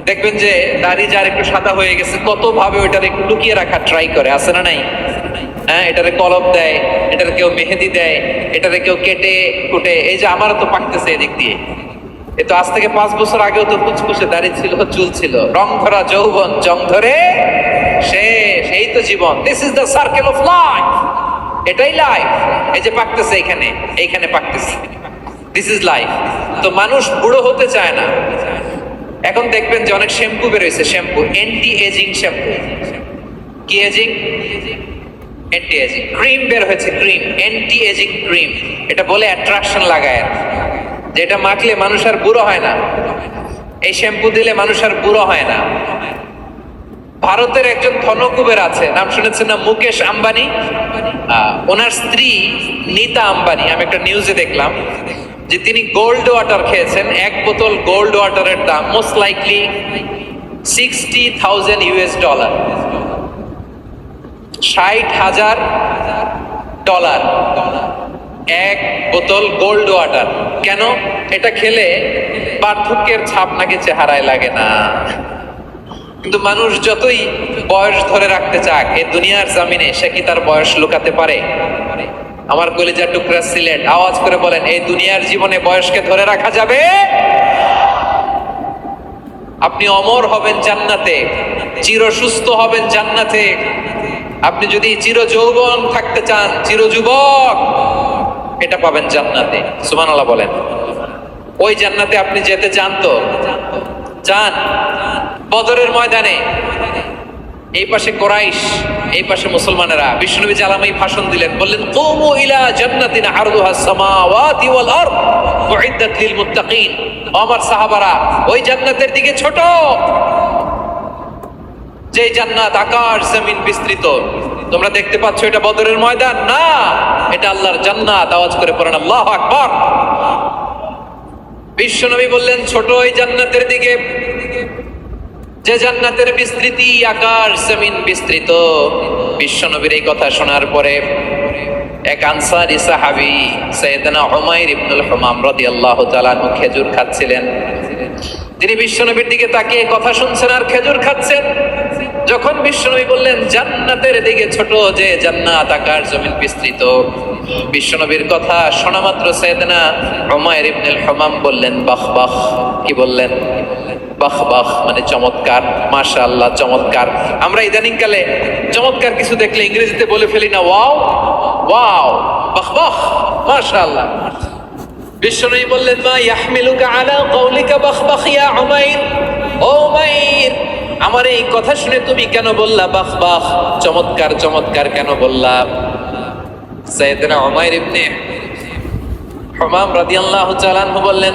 দেখবেন যে দাড়ি যার একটু সাদা হয়ে গেছে কত ভাবে ওইটার একটু লুকিয়ে রাখার ট্রাই করে, আছে না নাই? হ্যাঁ, এটারে কলম দেয়, এটারে কেউ মেহেদি দেয়, এটারে কেউ কেটে কুটে। এই যে আমারও তো পাকতেছে এদিক দিয়ে, এ তো আজ থেকে 5 বছর আগেও তো কুচকুচে দাড়ি ছিল, চুল ছিল, রং ধরা যৌবন জং ধরে শেষ, এই তো জীবন। This is the circle of life, এটাই লাইফ। এই যে পাকতেছে এইখানে, এইখানে পাকতেছে, দিস ইজ লাইফ। তো মানুষ বুড়ো হতে চায় না। এখন দেখবেন যে অনেক শ্যাম্পু বেরোয়েছে, শ্যাম্পু অ্যান্টি এজিং শ্যাম্পু। কি এজিং? Anti aging. ক্রিম বের হয়েছে, ক্রিম অ্যান্টি এজিং ক্রিম। এটা বলে অ্যাট্রাকশন লাগায়, যেটা মাখলে মানুষ আর বুড়ো হয় না। এই শ্যাম্পু দিলে মানুষ আর বুড়ো হয় না। ভারতের একজন ধনকুবের আছে, নাম শুনেছেন না? মুকেশ আম্বানি। ওনার স্ত্রী নীতা আম্বানি, আমি একটা নিউজে দেখলাম যে তিনি গোল্ড ওয়াটার খেয়েছেন। 1 বোতল গোল্ড ওয়াটারের দাম মোস্ট লাইকলি $60,000 $60,000 1 বোতল গোল্ড ওয়াটার। কেন? এটা খেলে বার্ধক্যের ছাপ নাকি চেহারায় লাগে না। কিন্তু মানুষ যতই বয়স ধরে রাখতে চাক এই দুনিয়ার জামিনে, সে কি তার বয়স লুকাতে পারে? আমার কলিজার টুকরা সিলেট, আওয়াজ করে বলেন, এই দুনিয়ার জীবনে বয়সকে ধরে রাখা যাবে? আপনি অমর হবেন জান্নাতে, চির সুস্থ হবেন জান্নাতে। আপনি যদি চির যৌবন থাকতে চান, চির যুবক, এটা পাবেন জান্নাতে। সুবহানাল্লাহ বলেন। ওই জান্নাতে আপনি যেতে চান তো? চান? বদরের ময়দানে এই পাশে কোরাইশ, এই পাশে মুসলমানেরা। বিশ্বনবী জালামাই ভাষণ দিলেন, বললেন, কুমু ইলা জান্নাতিন আরদুহাস সামাওয়াতি ওয়াল আরদ উইদ্দাত লিল মুত্তাকিন। আমার সাহাবারা, ওই জান্নাতের দিকে ছোট, যে জান্নাত আকাশ জমিন বিস্তৃত। তোমরা দেখতে পাচ্ছ এটা বদরের ময়দান না, এটা আল্লাহর জান্নাত। আওয়াজ করে পড়েন আল্লাহু আকবার। বিশ্বনবী বললেন, ছোট ওই জান্নাতের দিকে, যে জান্নাতের বিস্তৃতি আকাশ জমিন বিস্তৃত। বিশ্বনবীর এই কথা শোনার পরে এক আনসারী সাহাবী সাইয়েদনা উমাইর ইবনুল হুমাম রাদিয়াল্লাহু তাআলা আনহু খেজুর খাচ্ছিলেন। তিনি বিশ্বনবীর দিকে তাকিয়ে কথা শুনছেন আর খেজুর খাচ্ছেন। যখন বিশ্বনবী বললেন জান্নাতের দিকে ছোট, যে জান্নাত আকাশ জমিন বিস্তৃত, বিশ্বনবীর কথা শোনা মাত্র সাইয়েদনা উমাইর ইবনুল হুমাম বললেন বাহ বাহ। কি বললেন? বাহ বাহ, মানে চমৎকার, মাশাআল্লাহ, চমৎকার। আমরা ইদানিং কালে চমৎকার কিছু দেখলে ইংরেজিতে বলে ফেলি না, ওয়াও ওয়াও, বাহ বাহ, মাশাআল্লাহ। বিশ্বনবী বললেন, মা ইয়াহমিলুকা আলা কওলিকা বাহ বাহ ইয়া উমাইর। ও উমাইর, আমার এই কথা শুনে তুমি কেন বললা বাহ বাহ, চমৎকার চমৎকার কেন বললা? সাইয়েদনা উমাইর ইবনে হুমাম রাদিয়াল্লাহু তাআলা আনহু বললেন,